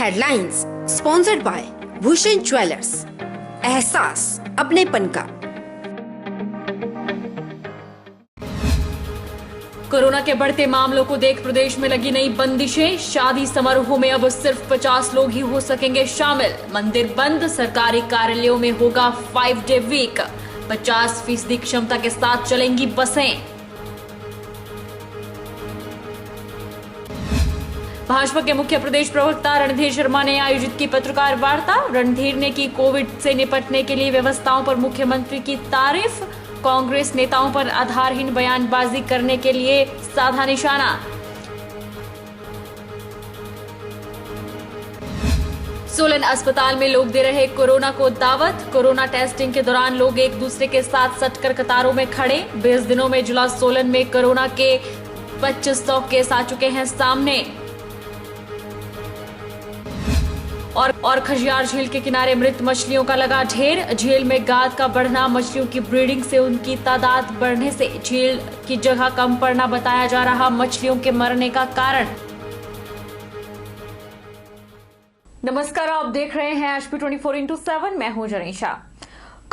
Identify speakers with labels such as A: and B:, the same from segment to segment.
A: Headlines sponsored by Bhushan jewellers, एहसास अपनेपन का।
B: कोरोना के बढ़ते मामलों को देख प्रदेश में लगी नई बंदिशें। शादी समारोह में अब सिर्फ 50 लोग ही हो सकेंगे शामिल। मंदिर बंद, सरकारी कार्यालयों में होगा 5-डे वीक। 50% क्षमता के साथ चलेंगी बसें। भाजपा के मुख्य प्रदेश प्रवक्ता रणधीर शर्मा ने आयोजित की पत्रकार वार्ता। रणधीर ने की कोविड से निपटने के लिए व्यवस्थाओं पर मुख्यमंत्री की तारीफ। कांग्रेस नेताओं पर आधारहीन बयानबाजी करने के लिए साधा निशाना। सोलन अस्पताल में लोग दे रहे कोरोना को दावत। कोरोना टेस्टिंग के दौरान लोग एक दूसरे के साथ सटकर कतारों में खड़े। 20 दिनों में जिला सोलन में कोरोना के 2500 केस आ चुके हैं सामने। और खजियार झील के किनारे मृत मछलियों का लगा ढेर। झील में गाद का बढ़ना, मछलियों की ब्रीडिंग से उनकी तादाद बढ़ने से झील की जगह कम पड़ना बताया जा रहा मछलियों के मरने का कारण। नमस्कार, आप देख रहे हैं HP 24x7। मैं हूं जनीशा।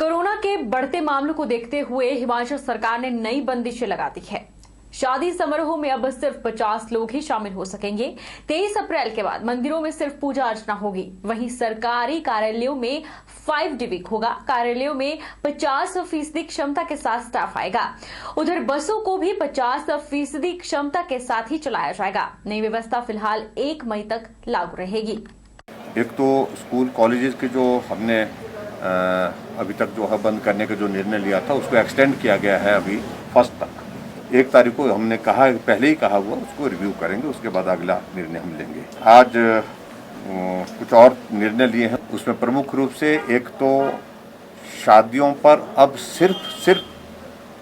B: कोरोना के बढ़ते मामलों को देखते हुए हिमाचल सरकार ने नई बंदिशें लगा दी है। शादी समारोह में अब सिर्फ 50 लोग ही शामिल हो सकेंगे। 23 अप्रैल के बाद मंदिरों में सिर्फ पूजा अर्चना होगी। वहीं सरकारी कार्यालयों में 5-डे वीक होगा। कार्यालयों में 50% क्षमता के साथ स्टाफ आएगा। उधर बसों को भी 50% क्षमता के साथ ही चलाया जाएगा। नई व्यवस्था फिलहाल 1 मई तक लागू रहेगी।
C: एक तो स्कूल कॉलेजेस के जो हमने अभी तक जो है बंद करने का जो निर्णय लिया था उसको एक्सटेंड किया गया है अभी 1 तक। 1 तारीख को हमने कहा, पहले ही कहा हुआ, उसको रिव्यू करेंगे, उसके बाद अगला निर्णय हम लेंगे। आज कुछ और निर्णय लिए हैं। उसमें प्रमुख रूप से एक तो शादियों पर अब सिर्फ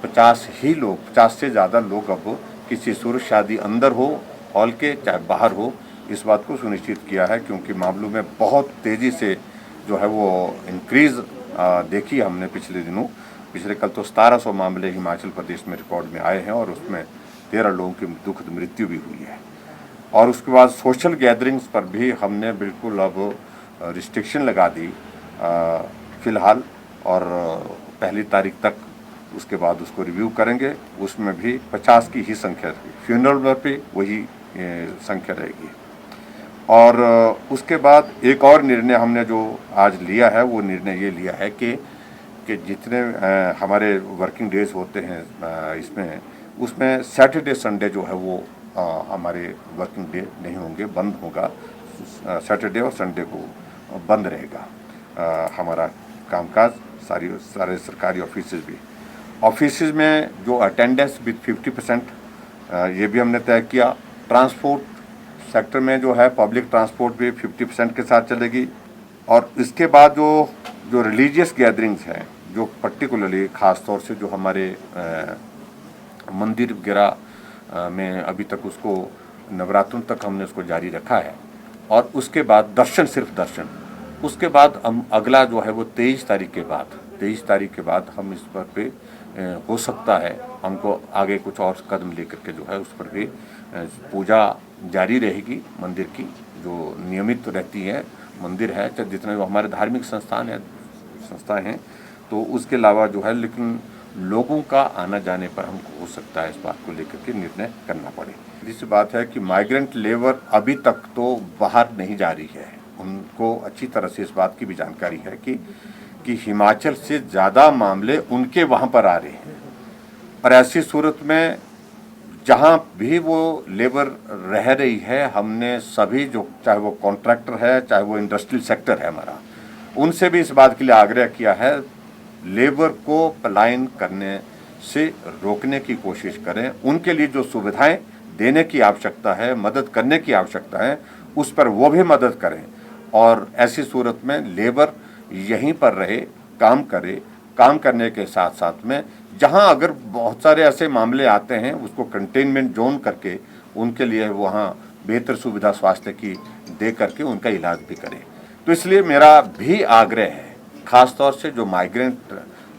C: 50 ही लोग, 50 से ज़्यादा लोग अब किसी सूरत शादी अंदर हो हॉल के चाहे बाहर हो, इस बात को सुनिश्चित किया है क्योंकि मामलों में बहुत तेज़ी से जो है वो इंक्रीज़ देखी हमने पिछले दिनों। पिछले कल तो 1700 मामले हिमाचल प्रदेश में रिकॉर्ड में आए हैं और उसमें 13 लोगों की दुखद मृत्यु भी हुई है। और उसके बाद सोशल गैदरिंग्स पर भी हमने बिल्कुल अब रिस्ट्रिक्शन लगा दी फिलहाल, और 1 तारीख तक उसके बाद उसको रिव्यू करेंगे। उसमें भी 50 की ही संख्या रहेगी। फ्यूनरल में भी वही संख्या रहेगी। और उसके बाद एक और निर्णय हमने जो आज लिया है वो निर्णय ये लिया है कि जितने हमारे वर्किंग डेज होते हैं इसमें, उसमें सैटरडे संडे जो है वो हमारे वर्किंग डे नहीं होंगे, बंद होगा। सैटरडे और संडे को बंद रहेगा हमारा कामकाज। सारे सरकारी ऑफिस में जो अटेंडेंस विद 50% ये भी हमने तय किया। ट्रांसपोर्ट सेक्टर में जो है पब्लिक ट्रांसपोर्ट भी 50% के साथ चलेगी। और इसके बाद जो रिलीजियस गैदरिंग्स हैं, जो पर्टिकुलरली ख़ास तौर से जो हमारे मंदिर वगैरह में अभी तक उसको नवरात्रों तक हमने उसको जारी रखा है। और उसके बाद दर्शन, सिर्फ दर्शन। उसके बाद हम अगला जो है वो 23 तारीख के बाद हम इस पर पे हो सकता है हमको आगे कुछ और कदम लेकर के जो है उस पर भी पूजा जारी रहेगी। मंदिर की जो नियमित रहती है, मंदिर है चाहे जितने हमारे धार्मिक संस्थाएं हैं, तो उसके अलावा जो है, लेकिन लोगों का आना जाने पर हमको हो सकता है इस बात को लेकर के निर्णय करना पड़े। दूसरी बात है कि माइग्रेंट लेबर अभी तक तो बाहर नहीं जा रही है। उनको अच्छी तरह से इस बात की भी जानकारी है कि हिमाचल से ज़्यादा मामले उनके वहाँ पर आ रहे हैं। और ऐसी सूरत में जहाँ भी वो लेबर रह रही है, हमने सभी जो, चाहे वो कॉन्ट्रैक्टर है चाहे वो इंडस्ट्रियल सेक्टर है हमारा, उनसे भी इस बात के लिए आग्रह किया है लेबर को पलायन करने से रोकने की कोशिश करें। उनके लिए जो सुविधाएं देने की आवश्यकता है, मदद करने की आवश्यकता है, उस पर वो भी मदद करें। और ऐसी सूरत में लेबर यहीं पर रहे, काम करे। काम करने के साथ साथ में जहां अगर बहुत सारे ऐसे मामले आते हैं उसको कंटेनमेंट जोन करके उनके लिए वहां बेहतर सुविधा स्वास्थ्य की दे करके उनका इलाज भी करें। तो इसलिए मेरा भी आग्रह है, खास तौर से जो माइग्रेंट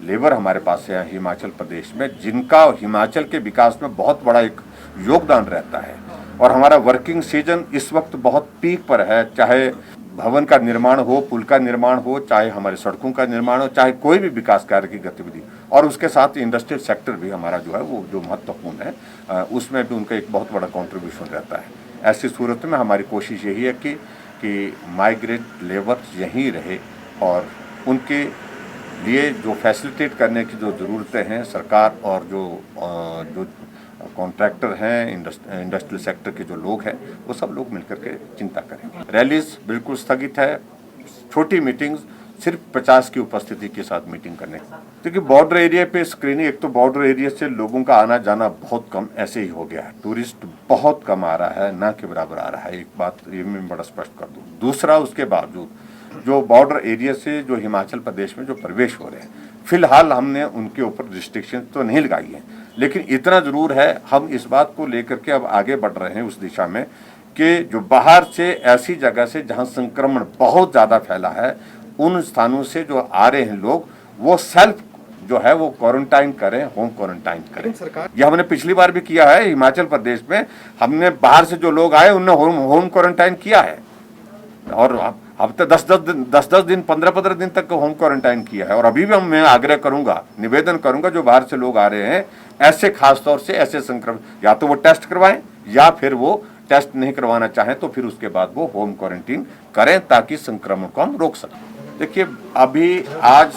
C: लेबर हमारे पास है हिमाचल प्रदेश में, जिनका हिमाचल के विकास में बहुत बड़ा एक योगदान रहता है। और हमारा वर्किंग सीजन इस वक्त बहुत पीक पर है, चाहे भवन का निर्माण हो, पुल का निर्माण हो, चाहे हमारे सड़कों का निर्माण हो, चाहे कोई भी विकास कार्य की गतिविधि, और उसके साथ इंडस्ट्रियल सेक्टर भी हमारा जो है वो जो महत्वपूर्ण है, उसमें भी उनका एक बहुत बड़ा कंट्रीब्यूशन रहता है। ऐसी सूरत में हमारी कोशिश यही है कि माइग्रेट लेबर यहीं रहे और उनके लिए जो फैसिलिटेट करने की जो ज़रूरतें हैं सरकार और जो कॉन्ट्रैक्टर हैं, इंडस्ट्रियल सेक्टर के जो लोग हैं, वो सब लोग मिलकर के चिंता करेंगे। रैलीज बिल्कुल स्थगित है, छोटी मीटिंग्स सिर्फ 50 की उपस्थिति के साथ मीटिंग करने, क्योंकि बॉर्डर एरिया पे स्क्रीनिंग, एक तो बॉर्डर एरिया से लोगों का आना जाना बहुत कम ऐसे ही हो गया है, टूरिस्ट बहुत कम आ रहा है, ना के बराबर आ रहा है, एक बात ये मैं बड़ा स्पष्ट कर दूँ। दूसरा, उसके बावजूद जो बॉर्डर एरिया से जो हिमाचल प्रदेश में जो प्रवेश हो रहे हैं, फिलहाल हमने उनके ऊपर रिस्ट्रिक्शन तो नहीं लगाई है, लेकिन इतना जरूर है, हम इस बात को लेकर के अब आगे बढ़ रहे हैं उस दिशा में कि जो बाहर से ऐसी जगह से जहां संक्रमण बहुत ज़्यादा फैला है, उन स्थानों से जो आ रहे हैं लोग, वो सेल्फ जो है वो क्वारंटाइन करें, होम क्वारंटाइन करें। ये हमने पिछली बार भी किया है हिमाचल प्रदेश में, हमने बाहर से जो लोग आए उनने होम क्वारंटाइन किया है, और अब तो 10 दिन 15 दिन तक होम क्वारंटाइन किया है। और अभी भी मैं आग्रह करूंगा, निवेदन करूंगा, जो बाहर से लोग आ रहे हैं ऐसे, खास तौर से ऐसे संक्रमण, या तो वो टेस्ट करवाएं, या फिर वो टेस्ट नहीं करवाना चाहें तो फिर उसके बाद वो होम क्वारंटीन करें, ताकि संक्रमण को हम रोक सकें। देखिए, अभी आज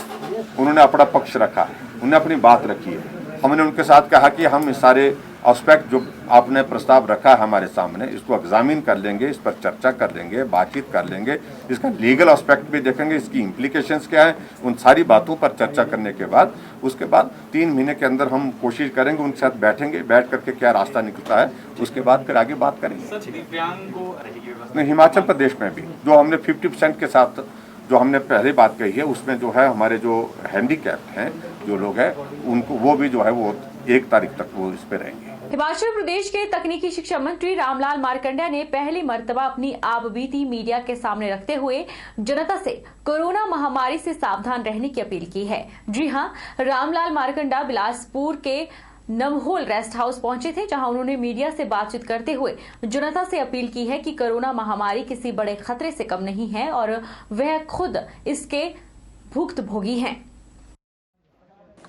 C: उन्होंने अपना पक्ष रखा है, उन्होंने अपनी बात रखी है, हमने उनके साथ कहा कि हम इस सारे एस्पेक्ट जो आपने प्रस्ताव रखा है हमारे सामने, इसको एग्जामिन कर लेंगे, इस पर चर्चा कर लेंगे, बातचीत कर लेंगे, इसका लीगल एस्पेक्ट भी देखेंगे, इसकी इम्प्लीकेशंस क्या है, उन सारी बातों पर चर्चा करने के बाद उसके बाद 3 महीने के अंदर हम कोशिश करेंगे, उनके साथ बैठेंगे, बैठ करके क्या रास्ता निकलता है उसके बाद फिर आगे बात करेंगे। हिमाचल प्रदेश में भी जो हमने 50% के साथ जो हमने पहले बात कही है, उसमें जो है हमारे जो हैंडीकैप्ड हैं जो लोग हैं, उनको वो भी जो है वो 1 तारीख तक वो इस पे रहेंगे।
B: हिमाचल प्रदेश के तकनीकी शिक्षा मंत्री रामलाल मारकंडा ने पहली मर्तबा अपनी आपबीती मीडिया के सामने रखते हुए जनता से कोरोना महामारी से सावधान रहने की अपील की है। जी हां, रामलाल मारकंडा बिलासपुर के नमहोल रेस्ट हाउस पहुंचे थे, जहां उन्होंने मीडिया से बातचीत करते हुए जनता से अपील की है कि कोरोना महामारी किसी बड़े खतरे से कम नहीं है और वह खुद इसके भुक्तभोगी हैं।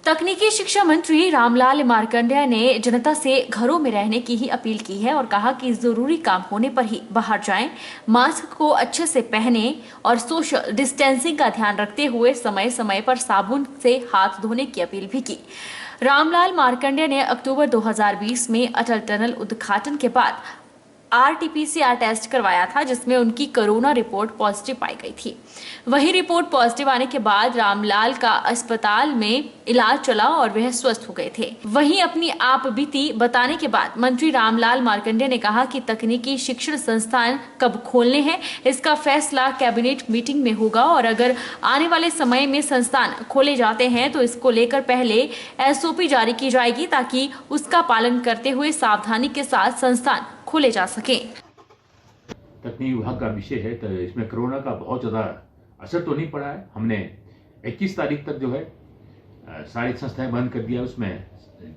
B: तकनीकी शिक्षा मंत्री रामलाल मारकंडा ने जनता से घरों में रहने की ही अपील की है और कहा कि जरूरी काम होने पर ही बाहर जाएं, मास्क को अच्छे से पहने और सोशल डिस्टेंसिंग का ध्यान रखते हुए समय समय पर साबुन से हाथ धोने की अपील भी की। रामलाल मारकंडा ने अक्टूबर 2020 में अटल टनल उद्घाटन के बाद RT-PCR टेस्ट करवाया था, जिसमें उनकी कोरोना रिपोर्ट पॉजिटिव पाई गई थी। वही रिपोर्ट पॉजिटिव आने के बाद रामलाल का अस्पताल में इलाज चला और वह स्वस्थ हो गए थे। वहीं अपनी आपबीती बताने के बाद मंत्री रामलाल मारकंडा ने कहा कि तकनीकी शिक्षण संस्थान कब खोलने हैं, इसका फैसला कैबिनेट मीटिंग में होगा और अगर आने वाले समय में संस्थान खोले जाते हैं तो इसको लेकर पहले SOP जारी की जाएगी, ताकि उसका पालन करते हुए सावधानी के साथ संस्थान खोले जा सके।
D: तकनीकी विभाग का विषय है, तो इसमें कोरोना का बहुत ज़्यादा असर तो नहीं पड़ा है। हमने 21 तारीख तक जो है सारी संस्थाएं बंद कर दिया, उसमें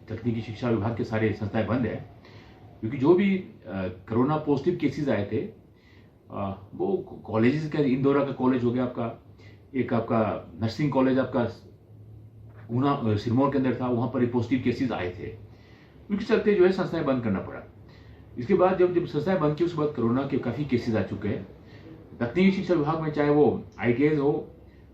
D: तकनीकी शिक्षा विभाग के सारे संस्थाएं बंद है, क्योंकि जो भी कोरोना पॉजिटिव केसेस आए थे वो कॉलेजेस का, इंदौरा का कॉलेज हो गया आपका, एक आपका नर्सिंग कॉलेज आपका ऊना सिरमौर के अंदर था, वहाँ पर पॉजिटिव केसेस आए थे, उनके चलते जो है संस्थाएं बंद करना पड़ा। इसके बाद जब संस्थाएं बंद की, उसके बाद कोरोना के काफ़ी केसेस आ चुके हैं। तकनीकी शिक्षा विभाग में चाहे वो ITIs हो,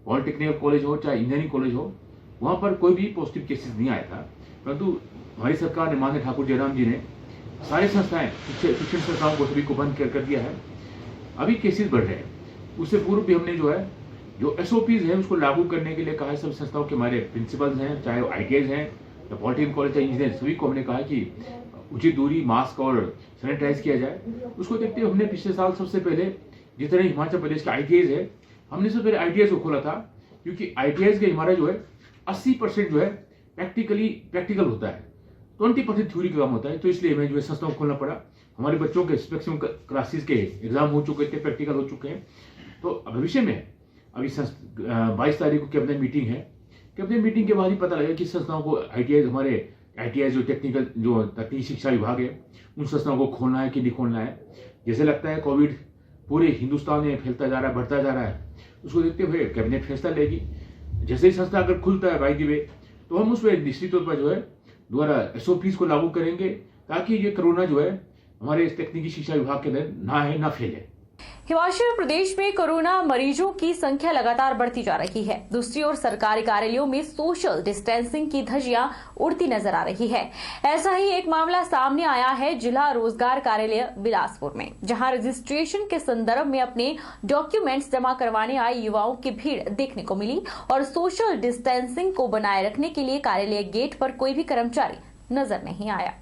D: पॉलिटेक्निकल कॉलेज हो, चाहे इंजीनियरिंग कॉलेज हो, वहाँ पर कोई भी पॉजिटिव केसेस नहीं आया था। परंतु हमारी सरकार ने, माननीय ठाकुर जयराम जी ने सारे संस्थाएं, शिक्षण संस्थाओं को सभी को बंद कर दिया है। अभी केसेस बढ़ रहे हैं। उससे पूर्व भी हमने जो है जो SOPs है उसको लागू करने के लिए कहा है। सब संस्थाओं के हमारे प्रिंसिपल्स हैं, चाहे वो ITIs हैं या पॉलिटेक्निकल कॉलेज या इंजीनियर, सभी को हमने कहा कि उचित दूरी, मास्क और सैनिटाइज किया जाए। उसको देखते हुए हमने पिछले साल सबसे पहले जितने हिमाचल प्रदेश के ITIs है, हमने सबसे पहले ITIs को खोला था, क्योंकि ITIs के हमारा जो है 80% जो है प्रैक्टिकल होता है, 20% थ्योरी का काम होता है। तो इसलिए हमें जो है संस्थाओं को खोलना पड़ा। हमारे बच्चों के मैक्सिमम क्लासेस के एग्जाम हो चुके थे, प्रैक्टिकल हो चुके हैं। तो भविष्य में अभी 22 तारीख को कैबिनेट मीटिंग है। कैबिनेट मीटिंग के बाद ही पता लगेगा कि संस्थाओं को हमारे ITIs जो तकनीकी शिक्षा विभाग है, उन संस्थाओं को खोलना है कि नहीं खोलना है। जैसे लगता है कोविड पूरे हिंदुस्तान में फैलता जा रहा है, बढ़ता जा रहा है, उसको देखते हुए कैबिनेट फैसला लेगी। जैसे ही संस्था अगर खुलता है बाई द वे, तो हम उसमें निश्चित तौर पर जो है द्वारा SOPs को लागू करेंगे, ताकि ये कोरोना जो है हमारे इस तकनीकी शिक्षा विभाग के अंदर ना है, ना फैले।
B: हिमाचल प्रदेश में कोरोना मरीजों की संख्या लगातार बढ़ती जा रही है। दूसरी ओर सरकारी कार्यालयों में सोशल डिस्टेंसिंग की धज्जियां उड़ती नजर आ रही है। ऐसा ही एक मामला सामने आया है जिला रोजगार कार्यालय बिलासपुर में, जहां रजिस्ट्रेशन के संदर्भ में अपने डॉक्यूमेंट्स जमा करवाने आए युवाओं की भीड़ देखने को मिली और सोशल डिस्टेंसिंग को बनाए रखने के लिए कार्यालय गेट पर कोई भी कर्मचारी नजर नहीं आया।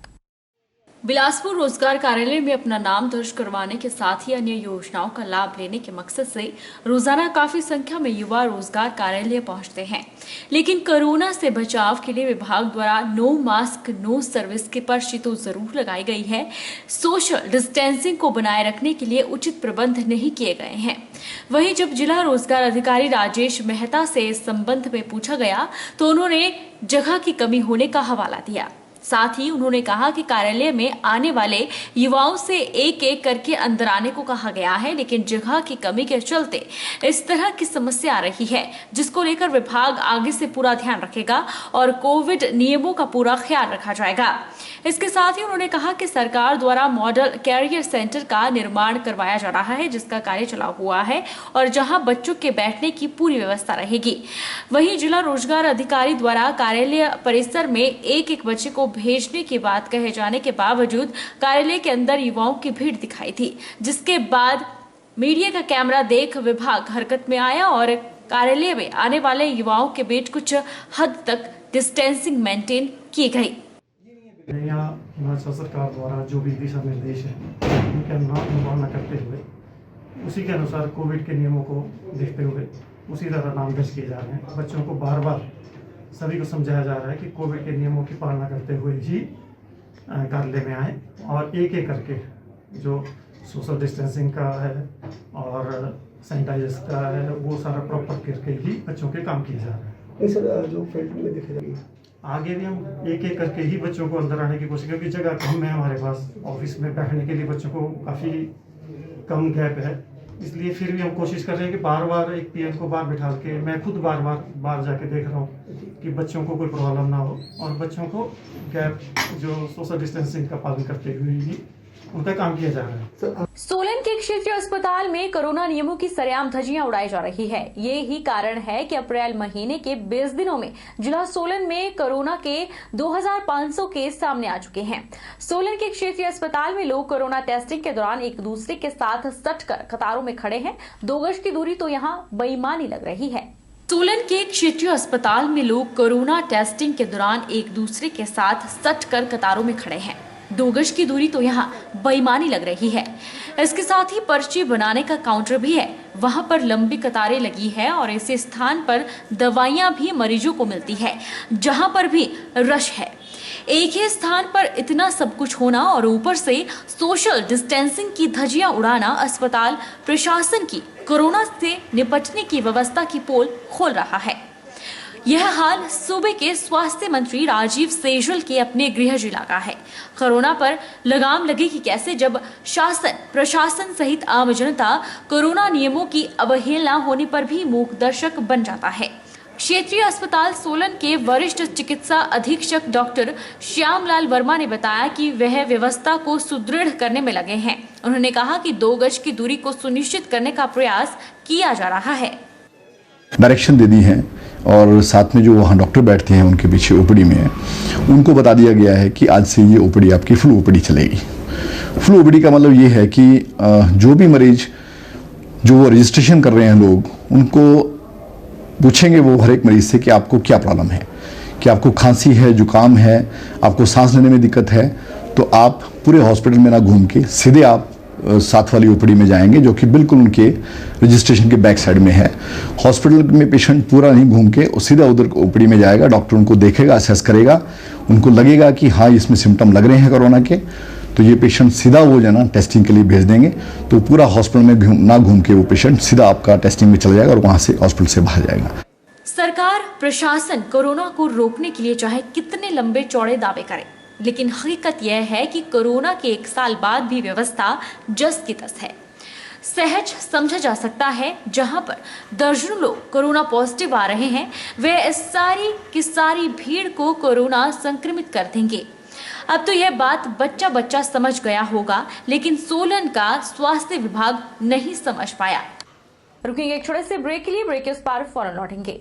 B: बिलासपुर रोजगार कार्यालय में अपना नाम दर्ज करवाने के साथ ही अन्य योजनाओं का लाभ लेने के मकसद से रोजाना काफी संख्या में युवा रोजगार कार्यालय पहुंचते हैं, लेकिन कोरोना से बचाव के लिए विभाग द्वारा नो मास्क नो सर्विस की पर्ची तो जरूर लगाई गई है, सोशल डिस्टेंसिंग को बनाए रखने के लिए उचित प्रबंध नहीं किए गए हैं। वहीं जब जिला रोजगार अधिकारी राजेश मेहता से इस संबंध में पूछा गया तो उन्होंने जगह की कमी होने का हवाला दिया। साथ ही उन्होंने कहा कि कार्यालय में आने वाले युवाओं से एक एक करके अंदर आने को कहा गया है, लेकिन जगह की कमी के चलते इस तरह की समस्या आ रही है, जिसको लेकर विभाग आगे से पूरा ध्यान रखेगा और कोविड नियमों का पूरा ख्याल रखा जाएगा। इसके साथ ही उन्होंने कहा कि सरकार द्वारा मॉडल कैरियर सेंटर का निर्माण करवाया जा रहा है, जिसका कार्य चला हुआ है और जहां बच्चों के बैठने की पूरी व्यवस्था रहेगी। वहीं जिला रोजगार अधिकारी द्वारा कार्यालय परिसर में एक एक बच्चे को भेजने की बात कहे जाने के बावजूद कार्यालय के अंदर युवाओं की भीड़ दिखाई थी, जिसके बाद मीडिया का कैमरा देख विभाग हरकत में आया और कार्यालय में आने वाले युवाओं के बीच कुछ हद तक डिस्टेंसिंग मेंटेन की गई।
E: यहाँ हिमाचल सरकार द्वारा जो भी दिशा निर्देश है उनके अनुपालना करते हुए उसी के अनुसार कोविड के नियमों को देखते हुए उसी तरह नाम दर्ज किए जा रहे हैं। बच्चों को बार बार सभी को समझाया जा रहा है कि कोविड के नियमों की पालना करते हुए ही कार्यालय में आए और एक एक करके जो सोशल डिस्टेंसिंग का है और सैनिटाइजर का है वो सारा प्रॉपर करके ही बच्चों के काम किए जा रहे हैं।
F: सर जो फील्ड में देखे जाएंगे
E: आगे भी हम एक एक करके ही बच्चों को अंदर आने की कोशिश, क्योंकि जगह कम है हमारे पास, ऑफिस में बैठने के लिए बच्चों को काफ़ी कम गैप है, इसलिए फिर भी हम कोशिश कर रहे हैं कि बार बार एक PM को बाहर बिठा के मैं खुद बार जाके देख रहा हूँ कि बच्चों को कोई प्रॉब्लम ना हो और बच्चों को गैप जो सोशल डिस्टेंसिंग का पालन करते हुए ही उनका काम किया जा रहा है।
B: सोलन के क्षेत्रीय अस्पताल में कोरोना नियमों की सरेआम धज्जियां उड़ाई जा रही है। ये ही कारण है कि अप्रैल महीने के 20 दिनों में जिला सोलन में कोरोना के 2500 केस सामने आ चुके हैं। सोलन के क्षेत्रीय अस्पताल में लोग कोरोना टेस्टिंग के दौरान एक दूसरे के साथ सटकर कतारों में खड़े हैं। 2 गज की दूरी तो यहाँ बेईमानी लग रही है। सोलन के क्षेत्रीय अस्पताल में लोग कोरोना टेस्टिंग के दौरान एक दूसरे के साथ सटकर कतारों में खड़े हैं। 2 गज की दूरी तो यहाँ बेईमानी लग रही है। इसके साथ ही पर्ची बनाने का काउंटर भी है, वहां पर लंबी कतारें लगी है और इसी स्थान पर दवाइयां भी मरीजों को मिलती है, जहां पर भी रश है। एक ही स्थान पर इतना सब कुछ होना और ऊपर से सोशल डिस्टेंसिंग की धज्जियां उड़ाना अस्पताल प्रशासन की कोरोना से निपटने की व्यवस्था की पोल खोल रहा है। यह हाल सूबे के स्वास्थ्य मंत्री राजीव सैजल के अपने गृह जिला का है। कोरोना पर लगाम लगेगी कैसे जब शासन प्रशासन सहित आम जनता कोरोना नियमों की अवहेलना होने पर भी मूक दर्शक बन जाता है। क्षेत्रीय अस्पताल सोलन के वरिष्ठ चिकित्सा अधीक्षक डॉक्टर श्यामलाल वर्मा ने बताया कि वह व्यवस्था को सुदृढ़ करने में लगे हैं। उन्होंने कहा कि 2 गज की दूरी को सुनिश्चित करने का प्रयास किया जा रहा है।
G: डायरेक्शन दे दी है और साथ में जो वहाँ डॉक्टर बैठते हैं उनके पीछे ओपीडी में उनको बता दिया गया है कि आज से ये ओपीडी आपकी फ्लू ओपीडी चलेगी। फ्लू ओपीडी का मतलब ये है कि जो भी मरीज जो वो रजिस्ट्रेशन कर रहे हैं लोग उनको पूछेंगे वो हर एक मरीज से कि आपको क्या प्रॉब्लम है, कि आपको खांसी है, जुकाम है, आपको सांस लेने में दिक्कत है, तो आप पूरे हॉस्पिटल में ना घूम के सीधे आप 7 वाली ओपीडी में जाएंगे जो कि बिल्कुल उनके रजिस्ट्रेशन के बैक साइड में है। हॉस्पिटल में पेशेंट पूरा नहीं घूम के सीधा उधर ओपीडी में जाएगा, डॉक्टर उनको देखेगा, असेस करेगा, उनको लगेगा कि हाँ इसमें सिम्टम लग रहे हैं कोरोना के, तो ये पेशेंट सीधा वो जो है ना टेस्टिंग के लिए भेज देंगे। तो पूरा हॉस्पिटल में ना घूम के वो पेशेंट सीधा आपका टेस्टिंग में चला जाएगा और वहाँ से हॉस्पिटल से बाहर जाएगा।
B: सरकार प्रशासन कोरोना को रोकने के लिए चाहे कितने लंबे चौड़े दावे करे, लेकिन हकीकत यह है कि कोरोना के 1 साल बाद भी व्यवस्था जस की तस है।
F: सहज समझा जा सकता है। जहां पर दर्जनों लोग कोरोना पॉजिटिव आ रहे हैं, वे इस सारी की सारी भीड़ को कोरोना संक्रमित कर देंगे। अब तो यह बात बच्चा बच्चा समझ गया होगा, लेकिन सोलन का स्वास्थ्य विभाग नहीं समझ पाया।
B: रुकेंगे एक छोटे से ब्रेक के लिए, ब्रेक के उस पार फौरन लौटेंगे।